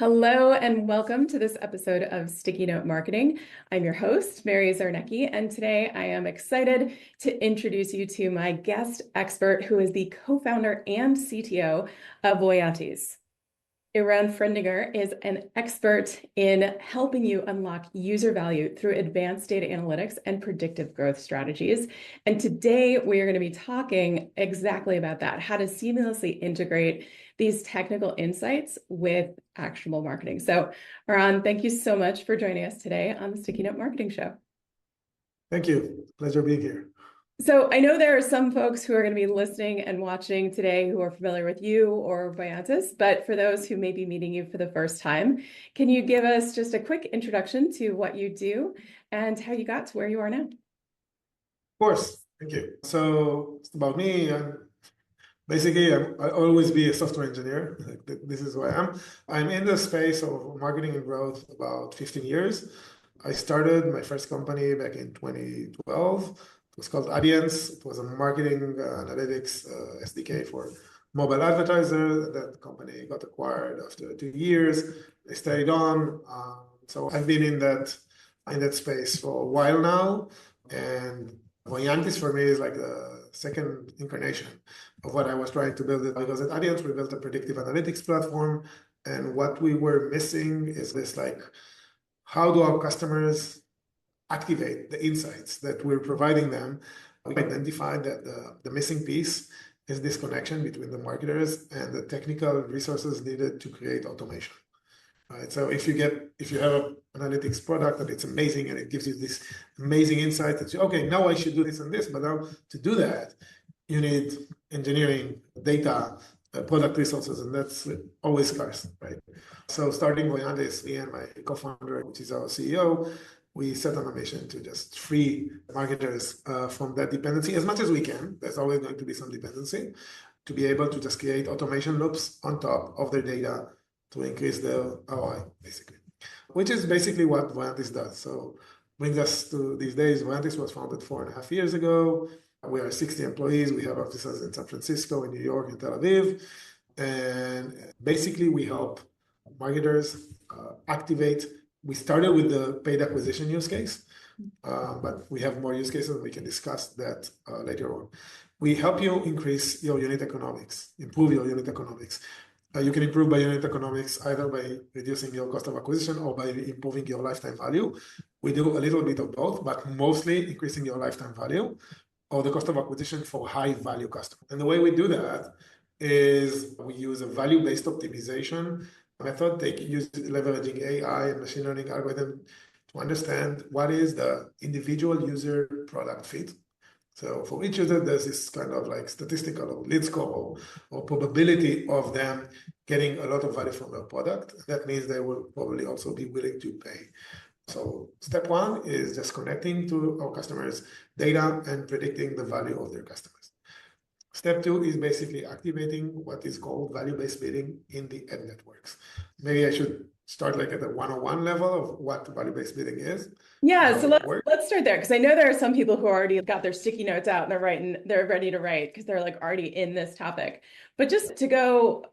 Hello and welcome to this episode of Sticky Note Marketing. I'm your host, Mary Czarnecki, and today I am excited to introduce you to my guest expert who is the co-founder and CTO of Voyantis. Eran Friendinger is an expert in helping you unlock user value through advanced data analytics and predictive growth strategies. And today we are going to be talking exactly about that, how to seamlessly integrate these technical insights with actionable marketing. So, Eran, thank you so much for joining us today on the Sticky Note Marketing Show. Thank you. Pleasure being here. So I know there are some folks who are going to be listening and watching today who are familiar with you or Voyantis, but for those who may be meeting you for the first time, can you give us just a quick introduction to what you do and how you got to where you are now? Of course. Thank you. So it's about me. I'll always be a software engineer. This is who I am. I'm in the space of marketing and growth about 15 years. I started my first company back in 2012. It was called Audience. It was a marketing analytics SDK for mobile advertisers. That company got acquired after 2 years. They stayed on. So I've been in that space for a while now. And Voyantis for me is like the second incarnation of what I was trying to build. Because at Audience, we built a predictive analytics platform. And what we were missing is this, like, how do our customers activate the insights that we're providing them? We identified that the missing piece is this connection between the marketers and the technical resources needed to create automation. Right? So if you have an analytics product and it's amazing and it gives you this amazing insight that you, okay, now I should do this and this, but now to do that, you need engineering, data, product resources, and that's always scarce, right? So starting Voyantis, me and my co-founder, which is our CEO, we set on a mission to just free marketers from that dependency as much as we can. There's always going to be some dependency, to be able to just create automation loops on top of their data to increase their ROI, basically, which is basically what Voyantis does. So brings us to these days. Voyantis was founded 4.5 years ago. We are 60 employees. We have offices in San Francisco, in New York, and Tel Aviv. And basically, we help marketers activate. We started with the paid acquisition use case, but we have more use cases. We can discuss that later on. We help you increase your unit economics, improve your unit economics. You can improve by unit economics either by reducing your cost of acquisition or by improving your lifetime value. We do a little bit of both, but mostly increasing your lifetime value or the cost of acquisition for high-value customers. And the way we do that is we use a value-based optimization method, leveraging AI and machine learning algorithm to understand what is the individual user product fit. So for each user, there's this kind of like statistical or lead score or probability of them getting a lot of value from their product. That means they will probably also be willing to pay. So step one is just connecting to our customers' data and predicting the value of their customers. Step two is basically activating what is called value-based bidding in the ad networks. Maybe I should start like at the 101 level of what value-based bidding is. Yeah, so let's start there, because I know there are some people who already got their sticky notes out and they're ready to write because they're like already in this topic. But just to go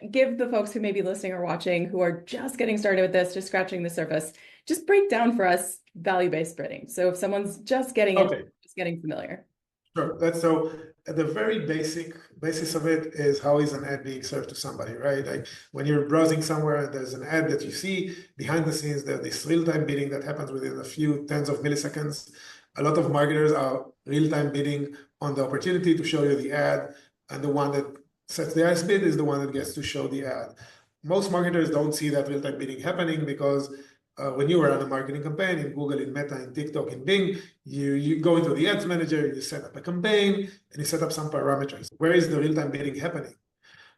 give the folks who may be listening or watching who are just getting started with this, just scratching the surface, just break down for us value-based bidding. So if someone's just getting just getting familiar. Sure. So at the very basis of it is how is an ad being served to somebody, right? Like when you're browsing somewhere and there's an ad that you see behind the scenes, there's this real-time bidding that happens within a few tens of milliseconds. A lot of marketers are real-time bidding on the opportunity to show you the ad, and the one that sets the highest bid is the one that gets to show the ad. Most marketers don't see that real-time bidding happening because when you run a marketing campaign in Google, in Meta, in TikTok, in Bing, you go into the ads manager, you set up a campaign, and you set up some parameters. Where is the real-time bidding happening?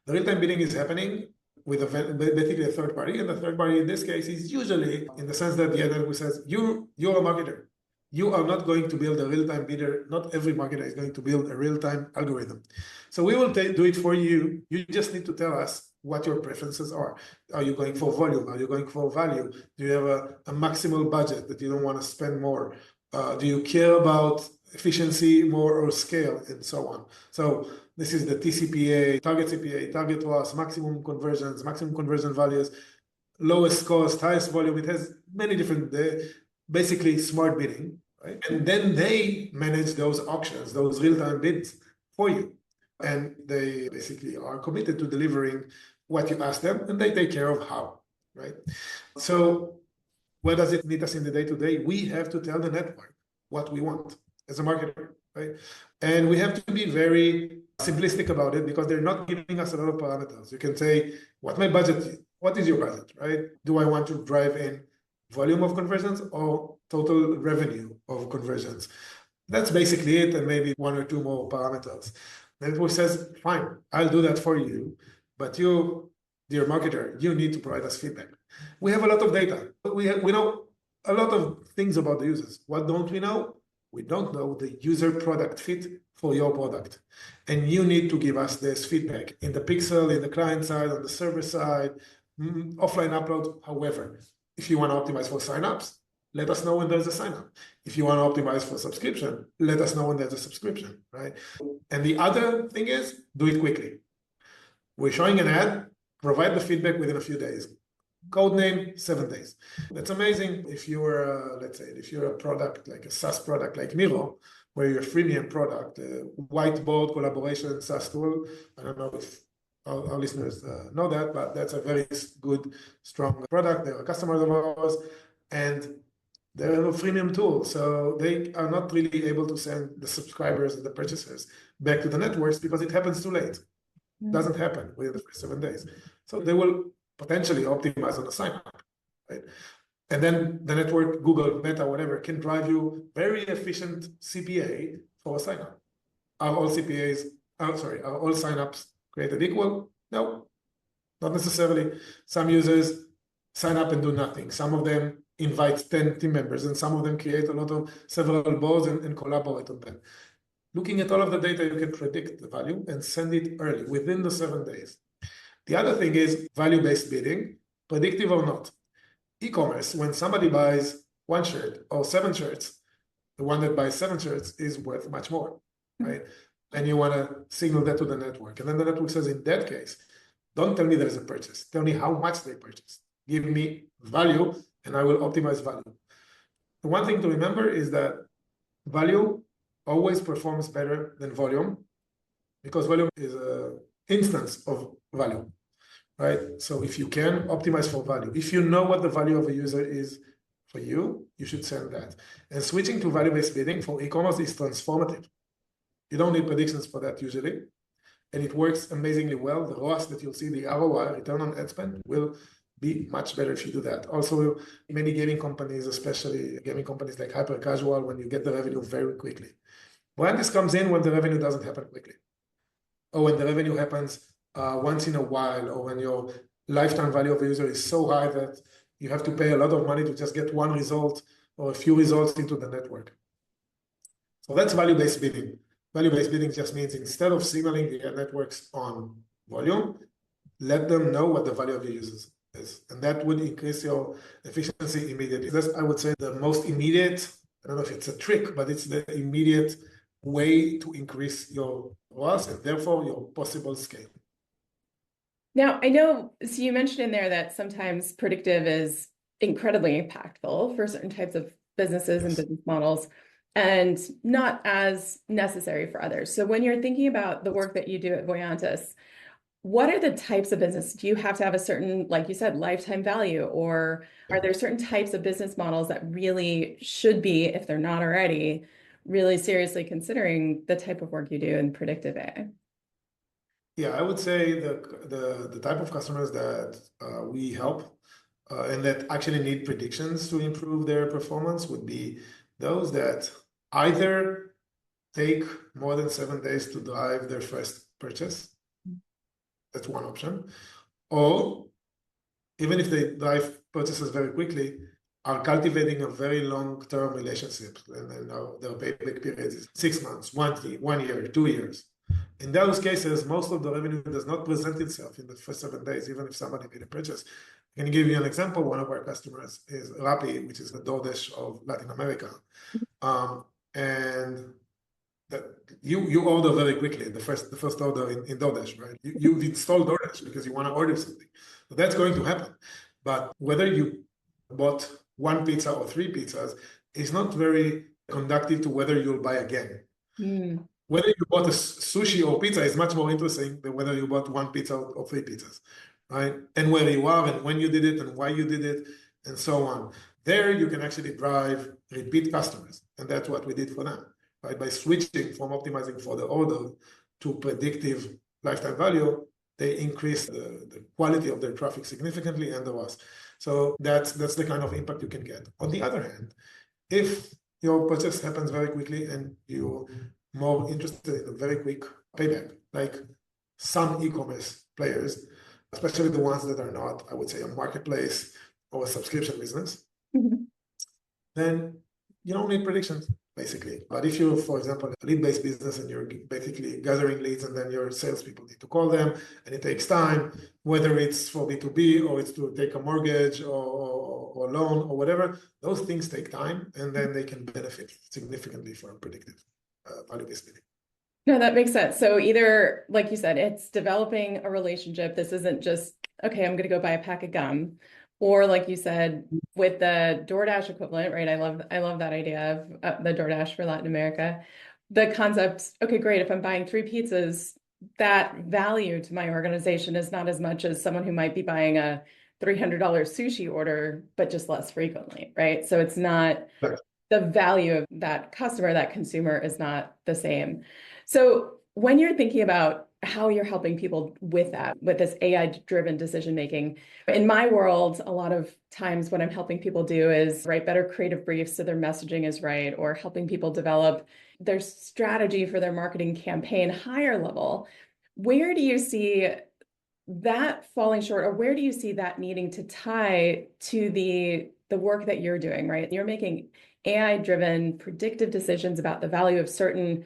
The real-time bidding is happening with basically a third party, and the third party in this case is usually in the sense that the ad who says, you're a marketer. You are not going to build a real-time bidder. Not every marketer is going to build a real-time algorithm. So we will do it for you. You just need to tell us what your preferences are. Are you going for volume? Are you going for value? Do you have a maximal budget that you don't want to spend more? Do you care about efficiency more or scale, and so on? So this is the TCPA, target CPA, target loss, maximum conversions, maximum conversion values. lowest cost, highest volume. It has many different, basically smart bidding, right? And then they manage those auctions, those real-time bids for you. And they basically are committed to delivering what you ask them, and they take care of how, right? So where does it meet us in the day-to-day? We have to tell the network what we want as a marketer, right? And we have to be very simplistic about it because they're not giving us a lot of parameters. You can say, what my budget is? What is your budget, right? Do I want to drive in volume of conversions or total revenue of conversions? That's basically it, and maybe one or two more parameters. The network says, fine, I'll do that for you, but you, dear marketer, you need to provide us feedback. We have a lot of data. We know a lot of things about the users. What don't we know? We don't know the user product fit for your product. And you need to give us this feedback in the pixel, in the client side, on the server side, offline upload, however. If you want to optimize for signups, let us know when there's a sign-up. If you want to optimize for subscription, let us know when there's a subscription, right? And the other thing is, do it quickly. We're showing an ad, provide the feedback within a few days. Code name, 7 days. That's amazing if you're, let's say, if you're a product, like a SaaS product like Miro, where you're a freemium product, whiteboard collaboration SaaS tool. I don't know if our listeners know that, but that's a very good, strong product. They're customers of ours, and they're a freemium tool. So they are not really able to send the subscribers and the purchasers back to the networks because it happens too late. It doesn't happen within the first 7 days. So they will potentially optimize on the sign-up, right? And then the network, Google, Meta, whatever, can drive you very efficient CPA for a sign-up. Are all CPAs, are all sign-ups created equal? No, not necessarily. Some users sign up and do nothing. Some of them invite 10 team members, and some of them create a lot of several boards and collaborate on them. Looking at all of the data, you can predict the value and send it early, within the 7 days. The other thing is value-based bidding, predictive or not. E-commerce, when somebody buys 1 shirt or 7 shirts, the one that buys 7 shirts is worth much more, right? And you want to signal that to the network. And then the network says, in that case, don't tell me there's a purchase. Tell me how much they purchased. Give me value, and I will optimize value. The one thing to remember is that value always performs better than volume, because volume is an instance of value, right? So if you can optimize for value, if you know what the value of a user is for you, you should send that. And switching to value-based bidding for e-commerce is transformative. You don't need predictions for that usually, and it works amazingly well. The ROAS that you'll see, the ROI, return on ad spend, will be much better if you do that. Also, many gaming companies, especially gaming companies like Hyper Casual, when you get the revenue very quickly. Voyantis comes in when the revenue doesn't happen quickly, or when the revenue happens once in a while, or when your lifetime value of a user is so high that you have to pay a lot of money to just get one result or a few results into the network. So that's value-based bidding. Value-based bidding just means instead of signaling the networks on volume, let them know what the value of your users is. And that would increase your efficiency immediately. That's, I would say, the most immediate, I don't know if it's a trick, but it's the immediate way to increase your ROAS and therefore your possible scale. Now, I know, so you mentioned in there that sometimes predictive is incredibly impactful for certain types of businesses and business models, and not as necessary for others. So when you're thinking about the work that you do at Voyantis, what are the types of business? Do you have to have a certain, like you said, lifetime value, or are there certain types of business models that really should be, if they're not already, really seriously considering the type of work you do in predictive AI? Yeah, I would say the type of customers that we help and that actually need predictions to improve their performance would be those that either take more than 7 days to drive their first purchase. That's one option. Or even if they drive purchases very quickly, are cultivating a very long-term relationship, and then their payback period is 6 months, 1 year, 2 years. In those cases, most of the revenue does not present itself in the first 7 days, even if somebody made a purchase. I can give you an example. One of our customers is Rappi, which is the DoorDash of Latin America. And that you order very quickly, the first order in DoorDash, right? You install DoorDash because you want to order something. So that's going to happen. But whether you bought one pizza or three pizzas is not very conducive to whether you'll buy again. Mm. Whether you bought a sushi or pizza is much more interesting than whether you bought one pizza or three pizzas, right? And where you are and when you did it and why you did it and so on. There you can actually drive repeat customers. And that's what we did for them, right? By switching from optimizing for the order to predictive lifetime value, they increase the quality of their traffic significantly and the ROAS. So that's the kind of impact you can get. On the other hand, if your purchase happens very quickly and you're more interested in a very quick payback, like some e-commerce players, especially the ones that are not, I would say, a marketplace or a subscription business, then you don't need predictions, basically. But if you're, for example, a lead-based business and you're basically gathering leads and then your salespeople need to call them and it takes time, whether it's for B2B or it's to take a mortgage or loan or whatever, those things take time and then they can benefit significantly from predictive value-based bidding. No, that makes sense. So either, like you said, it's developing a relationship. This isn't just, okay, I'm going to go buy a pack of gum. Or like you said, with the DoorDash equivalent, right? I love that idea of the DoorDash for Latin America. The concept, okay, great. If I'm buying 3 pizzas, that value to my organization is not as much as someone who might be buying a $300 sushi order, but just less frequently, right? So it's not the value of that customer, that consumer is not the same. So when you're thinking about how you're helping people with that, with this AI-driven decision making, in my world, a lot of times what I'm helping people do is write better creative briefs so their messaging is right, or helping people develop their strategy for their marketing campaign higher level. Where do you see that falling short, or where do you see that needing to tie to the work that you're doing, right? You're making AI-driven predictive decisions about the value of certain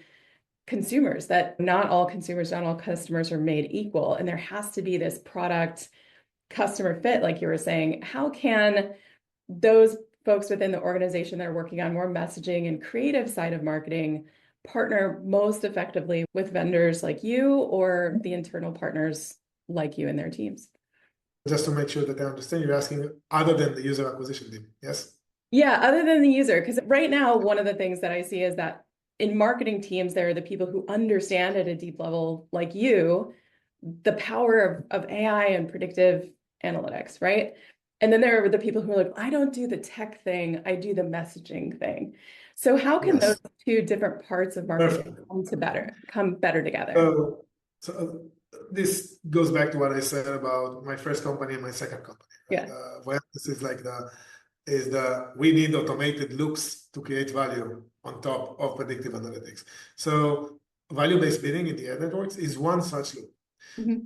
consumers, that not all consumers, not all customers are made equal. And there has to be this product customer fit, like you were saying. How can those folks within the organization that are working on more messaging and creative side of marketing partner most effectively with vendors like you or the internal partners like you and their teams? Just to make sure that I understand, you're asking other than the user acquisition team, yes? Yeah, other than the user, because right now, one of the things that I see is that in marketing teams, there are the people who understand at a deep level, like you, the power of AI and predictive analytics, right? And then there are the people who are like, I don't do the tech thing, I do the messaging thing. So how can those two different parts of marketing come better together? So this goes back to what I said about my first company and my second company. Right? Yeah. Voyantis is like we need automated loops to create value on top of predictive analytics. So value-based bidding in the ad networks is one such loop.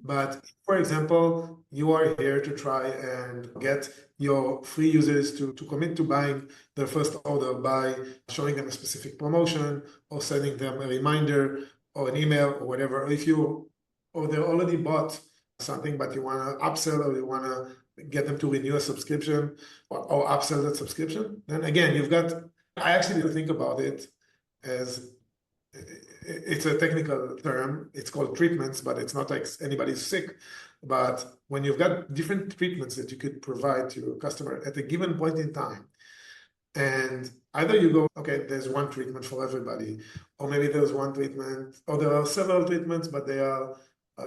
But for example, you are here to try and get your free users to commit to buying their first order by showing them a specific promotion or sending them a reminder or an email or whatever. Or they already bought something, but you want to upsell or you want to get them to renew a subscription or upsell that subscription, then again, I actually think about it as it's a technical term. It's called treatments, but it's not like anybody's sick. But when you've got different treatments that you could provide to your customer at a given point in time, and either you go, okay, there's one treatment for everybody, or maybe there's one treatment, or there are several treatments, but they are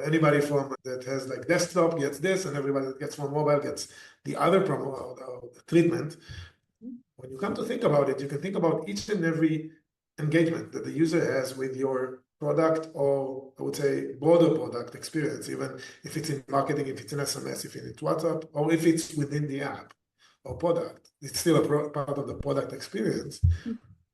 anybody from that has like desktop gets this, and everybody that gets from mobile gets the other treatment. When you come to think about it, you can think about each and every engagement that the user has with your product, or I would say broader product experience, even if it's in marketing, if it's in SMS, if it's WhatsApp, or if it's within the app or product, it's still a part of the product experience.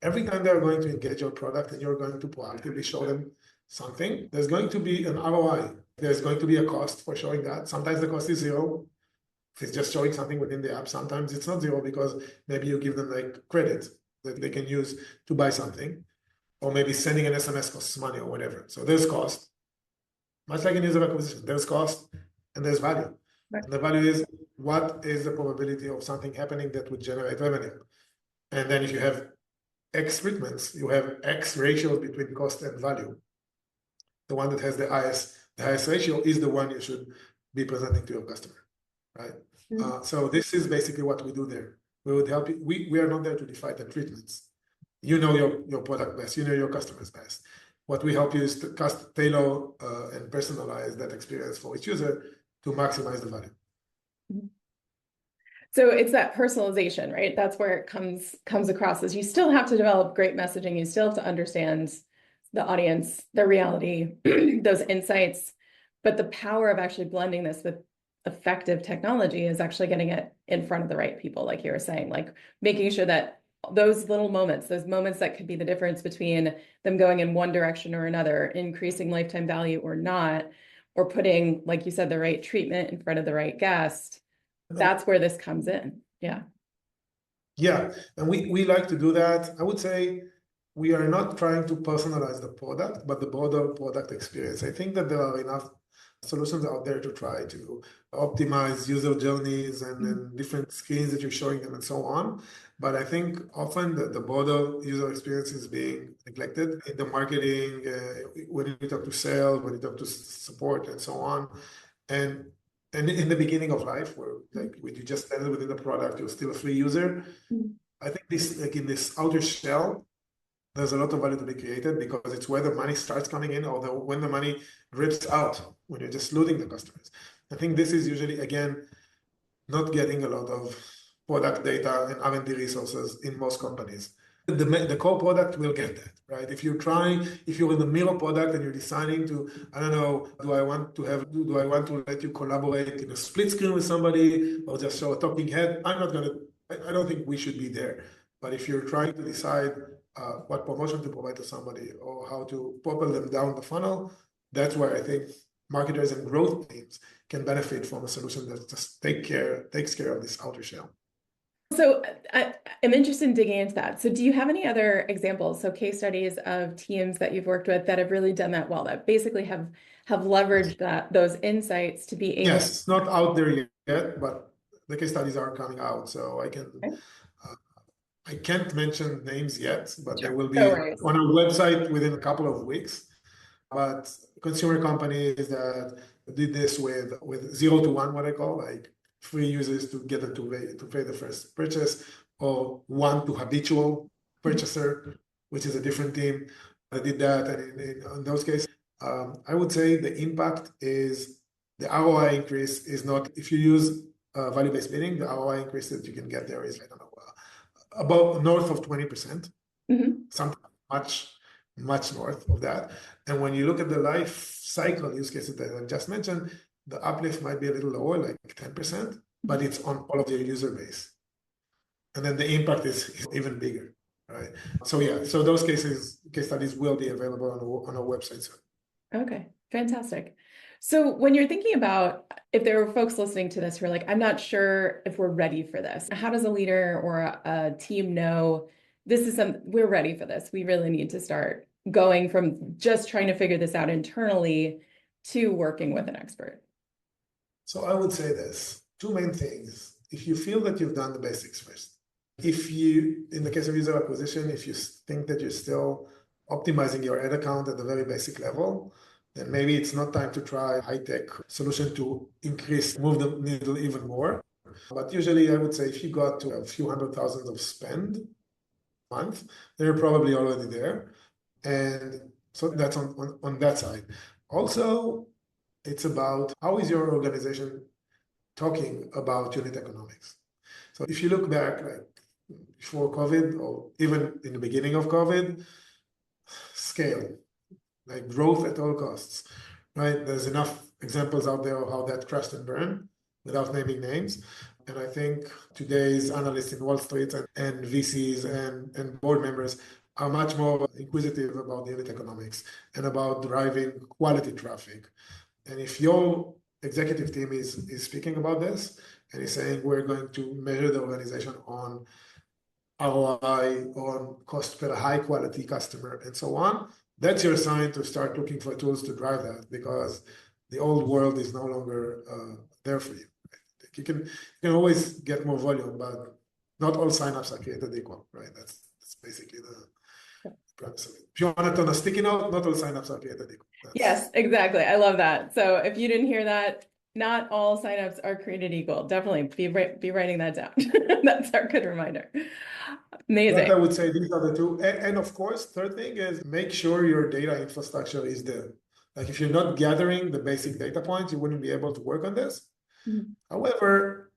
Every time they're going to engage your product and you're going to proactively show them something, there's going to be an ROI. There's going to be a cost for showing that. Sometimes the cost is zero. If it's just showing something within the app, sometimes it's not zero because maybe you give them like credit that they can use to buy something, or maybe sending an SMS costs money or whatever. So there's cost, much like in user acquisition, there's cost and there's value. Right. And the value is what is the probability of something happening that would generate revenue. And then if you have X treatments, you have X ratios between cost and value. The one that has the highest ratio is the one you should be presenting to your customer, right? So this is basically what we do there. We would help you. We are not there to define the treatments. You know your product best. You know your customers best. What we help you is to tailor and personalize that experience for each user to maximize the value. So it's that personalization, right? That's where it comes across as you still have to develop great messaging. You still have to understand the audience, the reality, those insights. But the power of actually blending this with effective technology is actually getting it in front of the right people, like you were saying, like making sure that those little moments, those moments that could be the difference between them going in one direction or another, increasing lifetime value or not, or putting, like you said, the right treatment in front of the right guest. That's where this comes in. Yeah. Yeah. And we like to do that. I would say we are not trying to personalize the product, but the broader product experience. I think that there are enough solutions out there to try to optimize user journeys and different screens that you're showing them and so on. But I think often the broader user experience is being neglected in the marketing, when you talk to sales, when you talk to support and so on. And in the beginning of life, where like when you just started within the product, you're still a free user. I think this, like in this outer shell, there's a lot of value to be created because it's where the money starts coming in, or when the money drips out, when you're just losing the customers. I think this is usually, again, not getting a lot of product data and R&D resources in most companies. The core product will get that, right? If you're in the mirror product and you're deciding to, I don't know, do I want to let you collaborate in a split screen with somebody or just show a talking head? I don't think we should be there. But if you're trying to decide what promotion to provide to somebody or how to propel them down the funnel, that's where I think marketers and growth teams can benefit from a solution that just takes care of this outer shell. So I'm interested in digging into that. So do you have any other examples, so case studies of teams that you've worked with that have really done that well, that basically have leveraged those insights to be able? Yes, it's not out there yet, but the case studies are coming out, so I can't mention names yet, but they will be on our website within a couple of weeks. But consumer companies that did this with 0 to 1, what I call, like free users to get them to pay the first purchase, or 1 to habitual purchaser, which is a different team that did that. And in those cases, I would say the impact is the ROI increase is not, if you use value-based bidding, the ROI increase that you can get there is, I don't know, about north of 20%, something much north of that. And when you look at the life cycle use cases that I just mentioned, the uplift might be a little lower, like 10%, but it's on all of your user base. And then the impact is even bigger, right? So yeah, so those case studies will be available on our website soon. Okay, fantastic. So when you're thinking about, if there are folks listening to this who are like, I'm not sure if we're ready for this, how does a leader or a team know we're ready for this? We really need to start going from just trying to figure this out internally to working with an expert. So I would say this, 2 main things. If you feel that you've done the basics first, if you, in the case of user acquisition, if you think that you're still optimizing your ad account at the very basic level, then maybe it's not time to try a high-tech solution to move the needle even more. But usually I would say if you got to a few $100,000 of spend a month, then you're probably already there. And so that's on that side. Also, it's about how is your organization talking about unit economics. So if you look back, like before COVID, or even in the beginning of COVID, scale, like growth at all costs, right? There's enough examples out there of how that crashed and burned without naming names. And I think today's analysts in Wall Street and VCs and board members are much more inquisitive about the unit economics and about driving quality traffic. And if your executive team is speaking about this and is saying we're going to measure the organization on ROI, on cost per high quality customer, and so on, that's your sign to start looking for tools to drive that, because the old world is no longer there for you. You can always get more volume, but not all signups are created equal, right? That's basically the premise of it. If you want it on a sticky note, not all signups are created equal. Yes, exactly. I love that. So if you didn't hear that, Not all signups are created equal. Definitely be writing that down. That's our good reminder. But Amazing. I would say these are the two. And of course, third thing is make sure your data infrastructure is there. Like if you're not gathering the basic data points, you wouldn't be able to work on this. Mhm. However,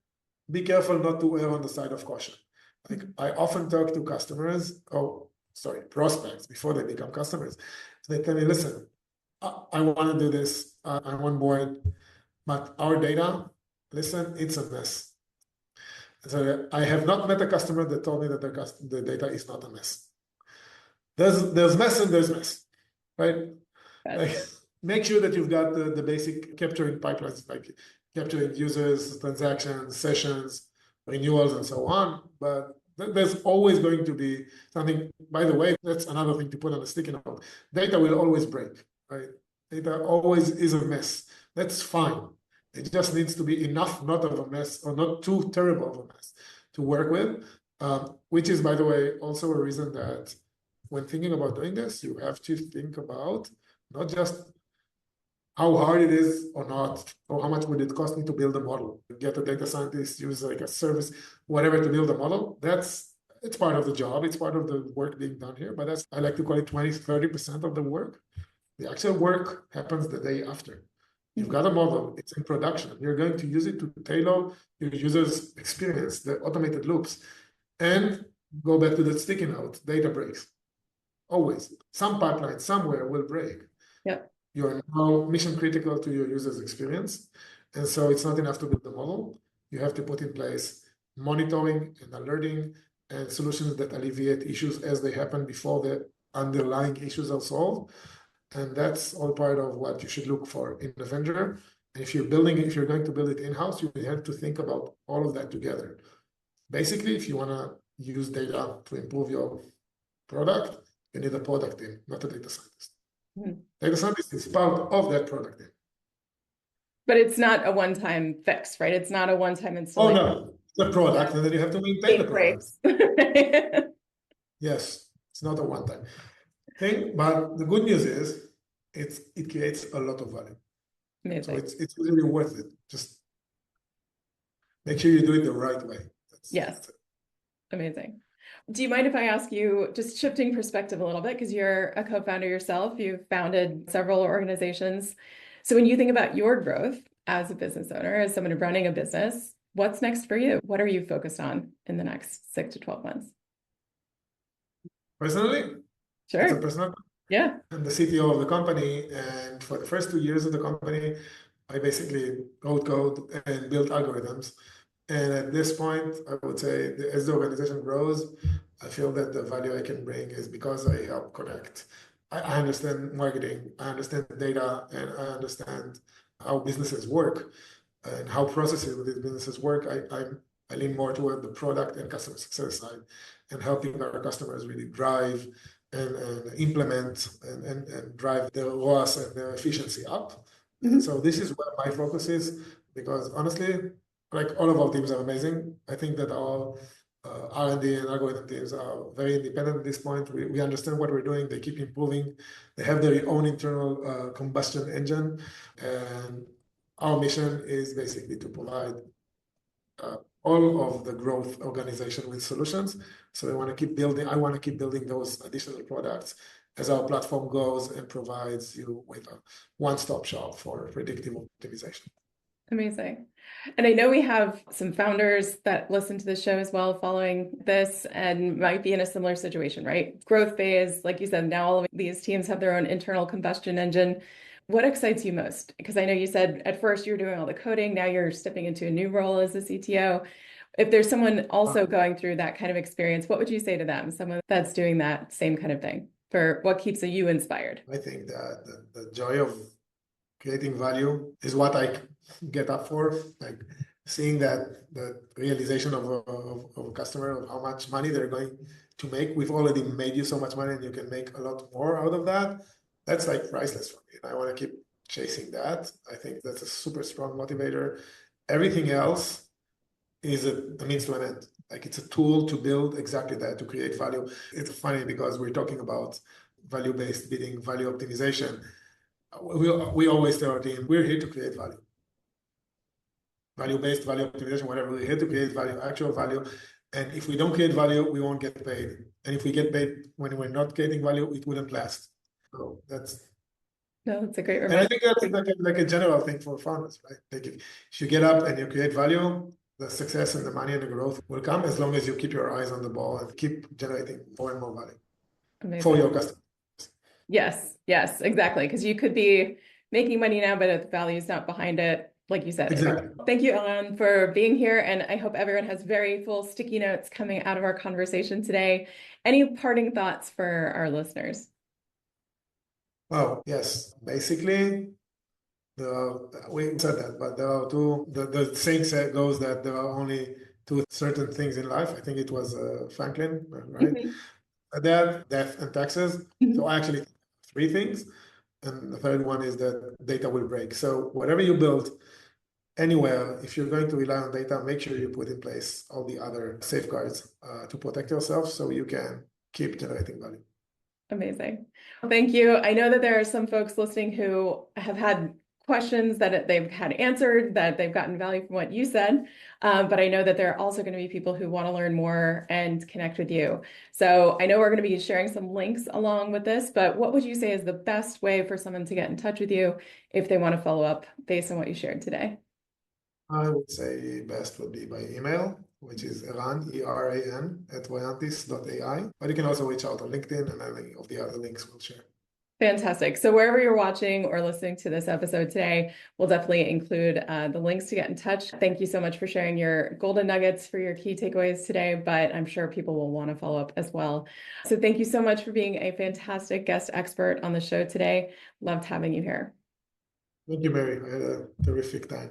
be careful not to err on the side of caution. Like I often talk to customers, prospects before they become customers. They tell me, listen, I want to do this. I'm on board, but our data, listen, it's a mess. So I have not met a customer that told me that the data is not a mess. There's mess and there's mess, right? Yes. Like make sure that you've got the basic capturing pipelines, like capturing users, transactions, sessions, renewals, and so on. But there's always going to be something. By the way, that's another thing to put on a sticky note. Data will always break, right? Data always is a mess. That's fine. It just needs to be enough, not of a mess, or not too terrible of a mess to work with. Which is, by the way, also a reason that when thinking about doing this, you have to think about not just how hard it is or not, or how much would it cost me to build a model. Get a data scientist, use like a service, whatever to build a model. It's part of the job. It's part of the work being done here. But I like to call it 20, 30% of the work. The actual work happens the day after. You've got a model, it's in production. You're going to use it to tailor your user's experience, the automated loops. And go back to that sticky note, data breaks. Always. Some pipeline somewhere will break. Yep. You're now mission critical to your user's experience. And so it's not enough to build the model. You have to put in place monitoring and alerting and solutions that alleviate issues as they happen before the underlying issues are solved. And that's all part of what you should look for in a vendor. And if you're going to build it in-house, you have to think about all of that together. Basically, if you want to use data to improve your product, you need a product team, not a data scientist. Mhm. Data scientist is part of that product team. But it's not a one-time fix, right? It's not a one-time Oh installation. no, it's a product, and then you have to maintain the It product. breaks. Yes, it's not a one-time thing, but the good news is it creates a lot of value. So Amazing. it's really worth it. Just make sure you do it the right way. Yes. Amazing. Do you mind if I ask you, just shifting perspective a little bit, because you're a co-founder yourself, you've founded several organizations. So when you think about your growth as a business owner, as someone running a business, what's next for you? What are you focused on in the next 6 to 12 months? Personally, it's a Sure. personal. Yeah. I'm the CTO of the company, and for the first 2 years of the company, I basically wrote code and built algorithms. And at this point, I would say as the organization grows, I feel that the value I can bring is because I help connect. I understand marketing, I understand data, and I understand how businesses work and how processes with these businesses work. I lean more toward the product and customer success side and helping our customers really drive and implement and drive their ROAS and their efficiency up. And Mhm. so this is where my focus is because honestly, like all of our teams are amazing. I think that our R&D and algorithm teams are very independent at this point. We understand what we're doing. They keep improving. They have their own internal combustion engine. And our mission is basically to provide all of the growth organization with solutions. So I want to keep building those additional products as our platform goes and provides you with a one-stop shop for predictive optimization. Amazing. And I know we have some founders that listen to the show as well following this and might be in a similar situation, right? Growth phase, like you said, now all of these teams have their own internal combustion engine. What excites you most? Because I know you said at first you were doing all the coding, now you're stepping into a new role as a CTO. If there's someone also going through that kind of experience, what would you say to them? Someone that's doing that same kind of thing for what keeps you inspired? I think that the joy of creating value is what I get up for. Like seeing that the realization of a customer of how much money they're going to make. We've already made you so much money and you can make a lot more out of that. That's like priceless for me. And I want to keep chasing that. I think that's a super strong motivator. Everything else is a means to an end. Like it's a tool to build exactly that, to create value. It's funny because we're talking about value-based bidding, value optimization. We always tell our team, we're here to create value. value-based, value optimization, whatever. We're here to create value, actual value. And if we don't create value, we won't get paid. And if we get paid when we're not creating value, it wouldn't last. So that's No, that's a great and I reminder. think that's like a general thing for founders, right? Like if you get up and you create value, the success and the money and the growth will come as long as you keep your eyes on the ball and keep generating more and more value for Amazing. your customers. Yes, yes, exactly. Because you could be making money now, but if the value is not behind it, like you said. Exactly. Thank you, Eran, for being here. And I hope everyone has very full sticky notes coming out of our conversation today. Any parting thoughts for our Oh, yes. Basically, we said that, but there are two. The saying goes that there are only two certain things in life. I think it was Franklin, right? Death, and taxes. So actually, three things. And the third one is that data will break. So whatever you build anywhere, if you're going to rely on data, make sure you put in place all the other safeguards to protect yourself so you can keep generating value. Amazing. Thank you. I know that there are some folks listening who have had questions that they've had answered, that they've gotten value from what you said. But I know that there are also going to be people who want to learn more and connect with you. So I know we're going to be sharing some links along with this, but what would you say is the best way for someone to get in touch with you if they want to follow up based on what you shared today? I would say best would be by email, which is Eran, ERAN, @voyantis.ai. But you can also reach out on LinkedIn, and any of the other links we'll share. Fantastic. So wherever you're watching or listening to this episode today, we'll definitely include the links to get in touch. Thank you so much for sharing your golden nuggets for your key takeaways today, but I'm sure people will want to follow up as well. So thank you so much for being a fantastic guest expert on the show today. Loved having you here. Thank you, Mary. I had a terrific time.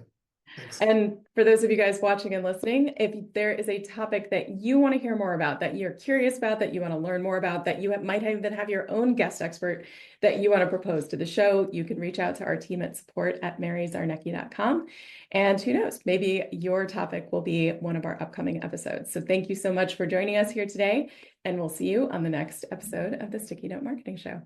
Thanks. And for those of you guys watching and listening, if there is a topic that you want to hear more about, that you're curious about, that you want to learn more about, that you might even have your own guest expert that you want to propose to the show, you can reach out to our team at support@maryczarnecki.com. And who knows, maybe your topic will be one of our upcoming episodes. So thank you so much for joining us here today, and we'll see you on the next episode of the Sticky Note Marketing Show.